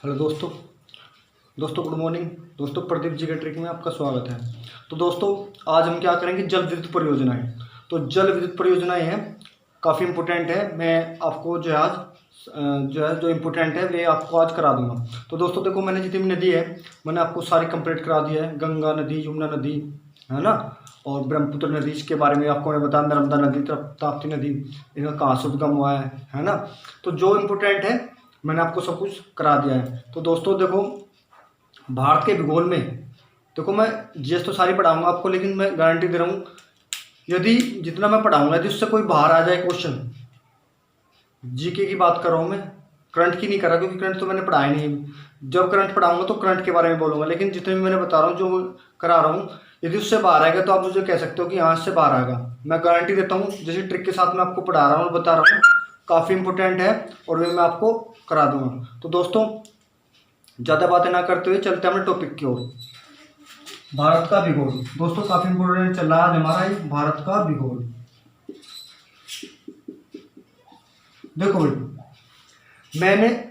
Hello दोस्तों good morning. दोस्तों प्रदीप जी के ट्रिक में आपका स्वागत है। तो दोस्तों आज हम क्या करेंगे, जल विद्युत परियोजनाएं। तो जल विद्युत परियोजनाएं हैं, काफ़ी इम्पोर्टेंट है। मैं आपको जो इम्पोर्टेंट है वे आपको आज करा दूंगा। तो दोस्तों देखो, मैंने जितनी भी नदी है मैंने आपको सारी कंप्लीट करा दी है। गंगा नदी, यमुना नदी, है ना, और ब्रह्मपुत्र नदी, इसके बारे में आपको मैं बताया, नर्मदा नदी, ताप्ती नदी, इनका कहाँ से उद्गम हुआ है ना। तो जो इम्पोर्टेंट है मैंने आपको सब कुछ करा दिया है। तो दोस्तों देखो, भारत के भूगोल में देखो, मैं जीएस तो सारी पढ़ाऊंगा आपको, लेकिन मैं गारंटी दे रहा हूँ यदि जितना मैं पढ़ाऊंगा यदि उससे कोई बाहर आ जाए क्वेश्चन, जीके की बात कर रहा हूँ मैं, करंट की नहीं कर रहा, क्योंकि करंट तो मैंने पढ़ाया नहीं। जब करंट पढ़ाऊंगा तो करंट के बारे में बोलूंगा, लेकिन जितने भी मैंने बता रहा हूँ, जो करा रहा हूँ, यदि उससे बाहर आएगा तो आप मुझे कह सकते हो कि यहाँ से बाहर आएगा। मैं गारंटी देता हूँ, जैसे ट्रिक के साथ मैं आपको पढ़ा रहा हूँ और बता रहा हूँ, काफ़ी इंपॉर्टेंट है और वे मैं आपको करा दूंगा। तो दोस्तों ज़्यादा बातें ना करते हुए चलते हैं अपने टॉपिक की ओर। भारत का भूगोल दोस्तों काफ़ी इंपॉर्टेंट चल रहा है आज हमारा ये भारत का भूगोल। देखो भाई,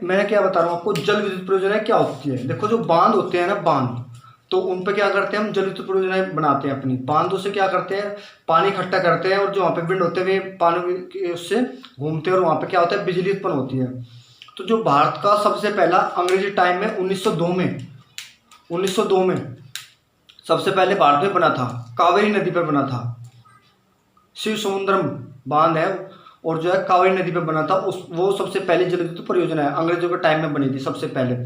मैं क्या बता रहा हूँ आपको, जल विद्युत परियोजनाएं क्या होती है। देखो, जो बांध होते हैं ना, बांध, तो उन पे क्या करते हैं हम, जल विद्युत परियोजनाएं बनाते हैं। अपनी बांधों से क्या करते हैं, पानी इकट्ठा करते हैं, और जो वहाँ पे विंड होते हैं वे पानी के उससे घूमते हैं, और वहाँ पे क्या होता है, बिजली उत्पन्न होती है। तो जो भारत का सबसे पहला अंग्रेजी टाइम में 1902 में सबसे पहले भारत में बना था, कावेरी नदी पर बना था। शिव समुद्रम बांध है, और जो है कावेरी नदी पे बना था। वो सबसे पहले जल विद्युत परियोजना है, अंग्रेजों के टाइम में बनी थी सबसे पहले।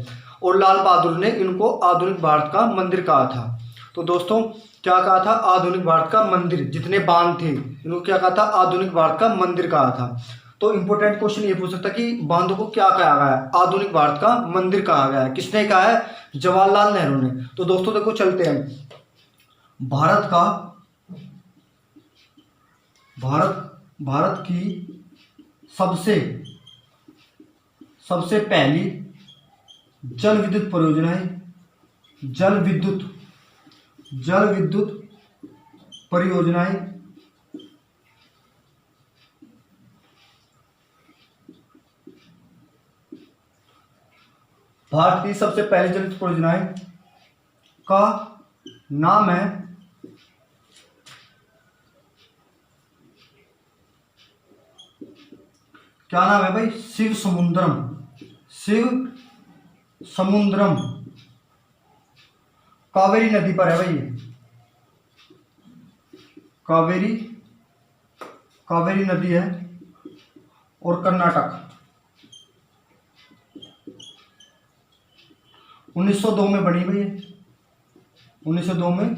और लाल बहादुर ने इनको आधुनिक भारत का मंदिर कहा था। तो दोस्तों क्या कहा था, आधुनिक भारत का मंदिर। जितने बांध थे इनको क्या कहा था, आधुनिक भारत का मंदिर कहा था। तो इंपॉर्टेंट क्वेश्चन ये पूछ सकता है कि बांधों को क्या कहा गया है, आधुनिक भारत का मंदिर कहा गया है। किसने कहा है, जवाहरलाल नेहरू ने। तो दोस्तों देखो चलते हैं, भारत की सबसे पहली जल विद्युत परियोजना है, जल विद्युत परियोजनाएं भारत की सबसे पहली जल विद्युत परियोजनाएं का नाम है, क्या नाम है भाई, शिव समुद्रम। कावेरी नदी पर है भाई, कावेरी नदी है, और कर्नाटक। 1902 में बनी भाई, 1902 में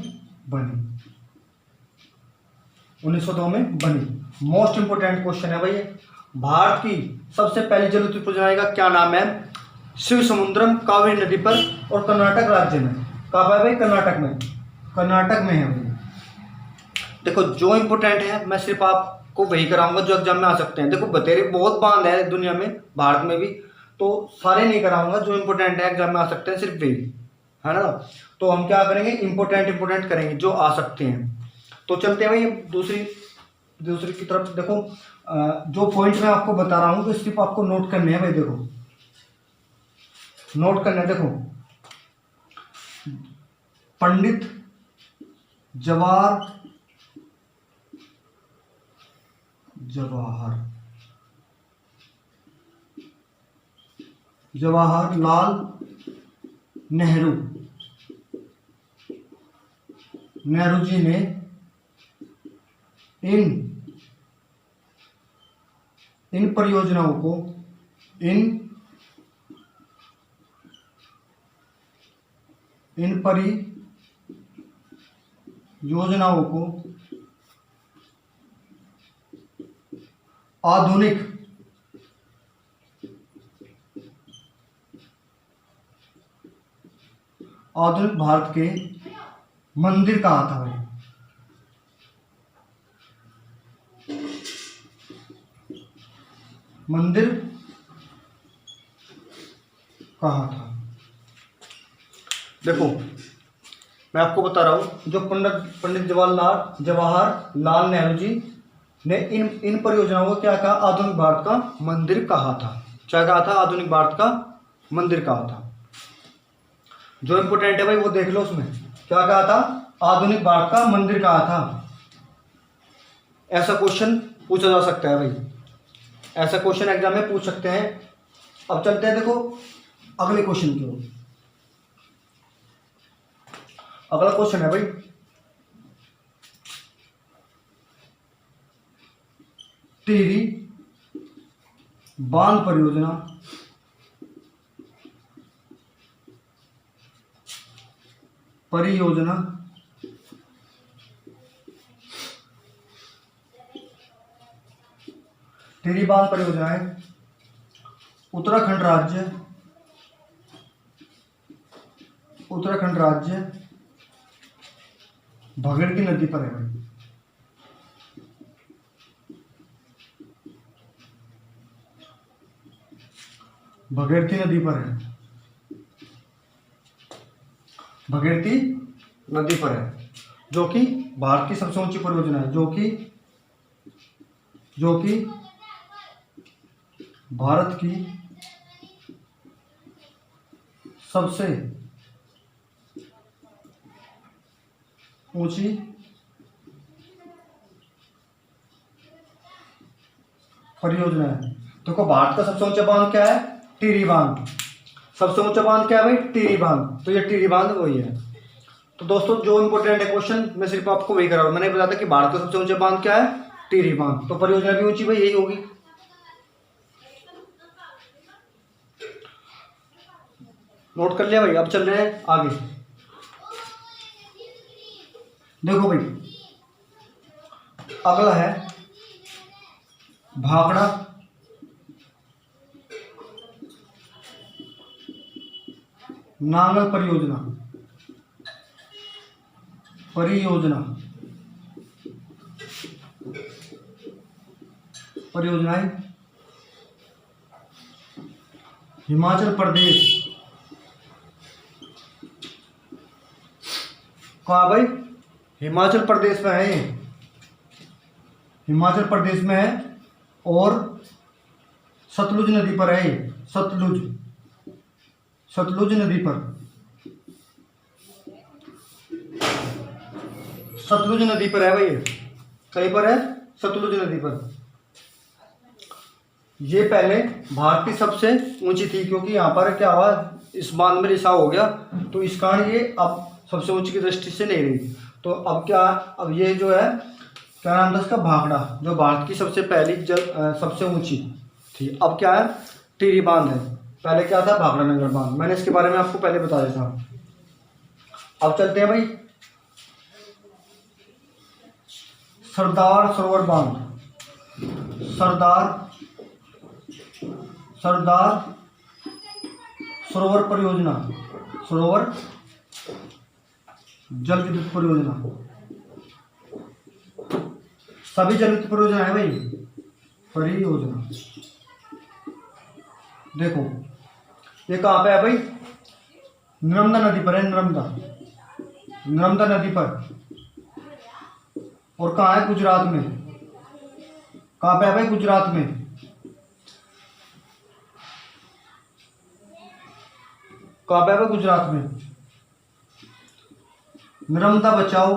बनी। मोस्ट इंपोर्टेंट क्वेश्चन है भाई, भारत की सबसे पहली जल विद्युत परियोजना का क्या नाम है, शिव समुद्रम, कावेरी नदी पर, और कर्नाटक राज्य में। कहाँ पर है भाई, कर्नाटक में है भाई। देखो जो इंपोर्टेंट है मैं सिर्फ आपको वही कराऊंगा जो एग्जाम में आ सकते हैं। देखो बतेरे बहुत बांध है दुनिया में, भारत में भी, तो सारे नहीं कराऊंगा। जो इंपोर्टेंट है एग्जाम में आ सकते हैं सिर्फ वही, है ना। तो हम क्या करेंगे, इंपोर्टेंट करेंगे जो आ सकते हैं। तो चलते हैं भाई दूसरी की तरफ। देखो जो पॉइंट मैं आपको बता रहा हूँ तो सिर्फ आपको नोट करने हैं भाई। देखो नोट करने हैं। देखो, पंडित जवाहरलाल नेहरू जी ने इन परियोजनाओं को आधुनिक भारत के मंदिर कहा था भाई। मंदिर कहा था। देखो मैं आपको बता रहा हूँ, जो पंडित जवाहरलाल नेहरू जी ने इन परियोजनाओं को क्या कहा, आधुनिक भारत का मंदिर कहा था। क्या कहा था, आधुनिक भारत का मंदिर कहा था। जो इम्पोर्टेंट है भाई वो देख लो, उसमें क्या कहा था, आधुनिक भारत का मंदिर कहा था। ऐसा क्वेश्चन पूछा जा सकता है भाई, ऐसा क्वेश्चन एग्जाम में पूछ सकते हैं। अब चलते हैं देखो अगले क्वेश्चन की ओर। अगला क्वेश्चन है भाई, टिहरी बांध परियोजना टिहरी बांध परियोजना है उत्तराखंड राज्य भगीरथी नदी पर है भाई। भगीरथी नदी पर है, भगीरथी नदी पर है, जो कि भारत की सबसे ऊंची परियोजना है, जो कि भारत की सबसे ऊंची परियोजना है। देखो भारत का सबसे ऊंचा बांध क्या है, टिहरी बांध। सबसे ऊंचा बांध क्या है भाई, टिहरी बांध। तो ये टिहरी बांध वही है। तो दोस्तों जो इंपॉर्टेंट है क्वेश्चन, मैं सिर्फ आपको वही करा रहा हूं। मैंने बताया था कि भारत का सबसे ऊंचा बांध क्या है, टिहरी बांध। तो परियोजना भी ऊंची भाई यही होगी। नोट कर लिया भाई। अब चल रहे हैं आगे। देखो भाई अगला है भाखड़ा नांगल परियोजनाएं हिमाचल प्रदेश। कहाँ भाई, हिमाचल प्रदेश में है, हिमाचल प्रदेश में है और सतलुज नदी पर है। सतलुज नदी पर, सतलुज नदी पर है भाई। कहीं पर है, सतलुज नदी पर। ये पहले भारत की सबसे ऊंची थी, क्योंकि यहाँ पर क्या हुआ, इस बांध में रिसाव हो गया, तो इस कारण ये अब सबसे ऊंची की दृष्टि से नहीं रही। तो अब क्या, अब ये जो है क्या नाम था इसका, भाखड़ा, जो भारत की सबसे पहली सबसे ऊंची थी। अब क्या है, टिहरी बांध है। पहले क्या था, भाखड़ा नंगल बांध। मैंने इसके बारे में आपको पहले बता दिया था। अब चलते हैं भाई सरदार सरोवर बांध। सरदार सरोवर परियोजना, सरोवर जल विद्युत परियोजना। सभी जल विद्युत परियोजना है भाई, परियोजना। देखो ये कहाँ पे है भाई, नर्मदा नदी पर है, नर्मदा नदी पर। और कहाँ है, गुजरात में। कहाँ पे है भाई, गुजरात में। कहाँ पे है भाई, गुजरात में। नर्मदा बचाओ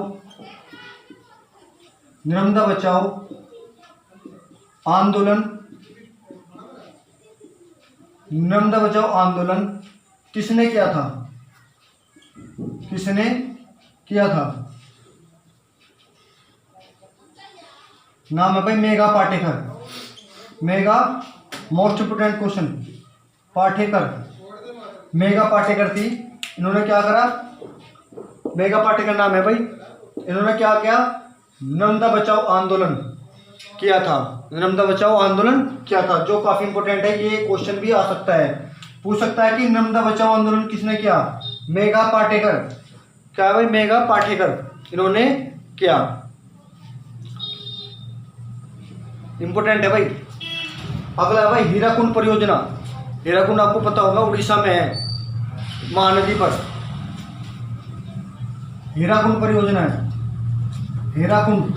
आंदोलन, नर्मदा बचाओ आंदोलन किसने किया था, नाम है भाई Megha Patekar. Most important question, Megha Patekar थी। इन्होंने क्या करा, मेघा पाटेकर नाम है भाई। इन्होंने क्या किया, नर्मदा बचाओ आंदोलन किया था, जो काफी इंपॉर्टेंट है। ये क्वेश्चन भी आ सकता है, पूछ सकता है कि नर्मदा बचाओ आंदोलन किसने किया, मेघा पाटेकर। क्या है भाई, मेघा पाटेकर इन्होंने किया। इंपॉर्टेंट है भाई। अगला है भाई हीराकुंड परियोजना। हीराकुंड आपको पता होगा उड़ीसा में है, महानदी पर। हीराकुंड परियोजना है, हीराकुंड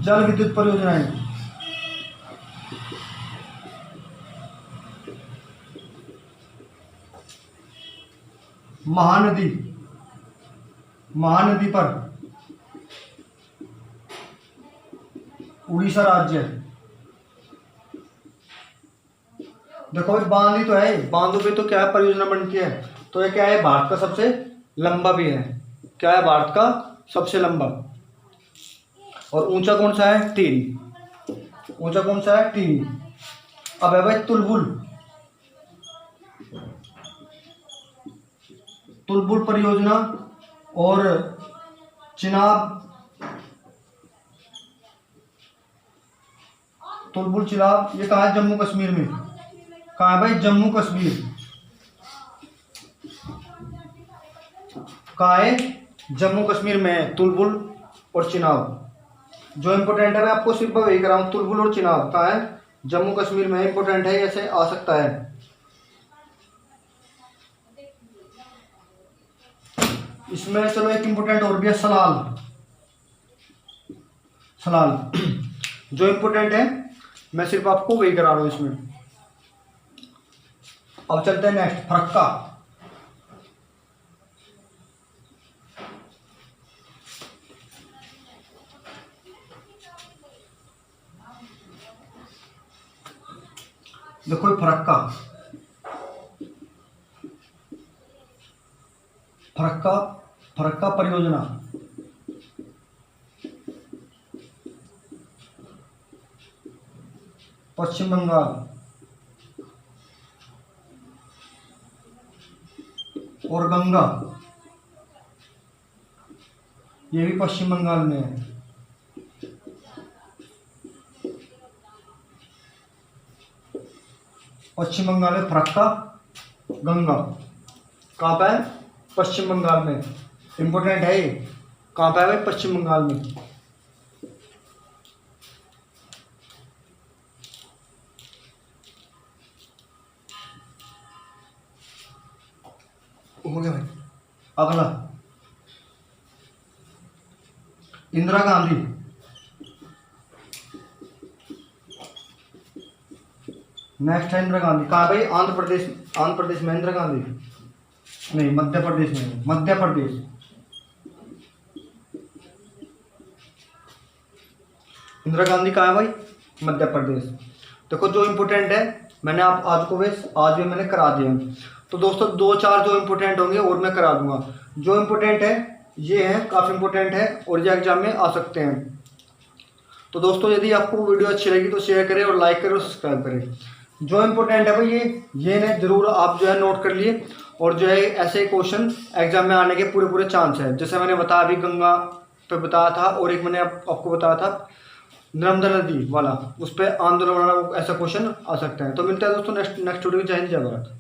जल विद्युत परियोजना है। महानदी, महानदी पर उड़ीसा राज्य। देखो भाई बांध ही तो है, बांधों पे तो क्या है परियोजना बनती है। तो ये क्या है, भारत का सबसे लंबा भी है। क्या है, भारत का सबसे लंबा। और ऊंचा कौन सा है, 3। ऊंचा कौन सा है, 3। अब है भाई तुलबुल, तुलबुल परियोजना और चिनाब, तुलबुल चिनाब, ये कहाँ है, जम्मू कश्मीर में। कहाँ है भाई, जम्मू कश्मीर। कहाँ है, जम्मू कश्मीर में है तुलबुल और चिनाब। जो इंपॉर्टेंट है मैं आपको सिर्फ वही करा हूँ, तुलबुल और चिनाब कहाँ है, जम्मू कश्मीर में। इंपॉर्टेंट है, ऐसे आ सकता है। इसमें चलो एक इंपॉर्टेंट और भी है, सलाल। सलाल जो इंपॉर्टेंट है मैं सिर्फ आपको वही करा रहा हूँ इसमें। अब चलते हैं नेक्स्ट, फरक्का। देखो फरक्का, फरक्का, फरक्का परियोजना पश्चिम बंगाल और गंगा, ये भी पश्चिम बंगाल में है। पश्चिम बंगाल में फरक्का, गंगा कहाँ पे है, पश्चिम बंगाल में। इंपॉर्टेंट है ये, कहाँ पे है भाई, पश्चिम बंगाल में। हो गया भाई। अगला इंदिरा गांधी, नेक्स्ट है इंदिरा गांधी। कहाँ भाई, आंध्र प्रदेश। आंध्र प्रदेश में इंदिरा गांधी नहीं, मध्य प्रदेश में, मध्य प्रदेश। इंदिरा गांधी कहाँ है भाई, मध्य प्रदेश। देखो जो इम्पोर्टेंट है मैंने आप आज को वैसे आज भी मैंने करा दिया। तो दोस्तों 2-4 जो इम्पोर्टेंट होंगे और मैं करा दूंगा। जो इम्पोर्टेंट है ये है, काफ़ी इम्पोर्टेंट है और ये एग्जाम में आ सकते हैं। तो दोस्तों यदि आपको वीडियो अच्छी लगी तो शेयर करें और लाइक करें और सब्सक्राइब करें। जो इम्पोर्टेंट है भाई ये ने जरूर आप जो है नोट कर लिए। और जो है ऐसे क्वेश्चन एग्जाम में आने के पूरे चांस है। जैसे मैंने बताया अभी गंगा पे बताया था, और एक मैंने आपको बताया था नर्मदा नदी वाला, उस पर आंदोलन वाला ऐसा क्वेश्चन आ सकता है। तो मिलता है दोस्तों नेक्स्ट वीडियो में। जय हिंद, जय भारत।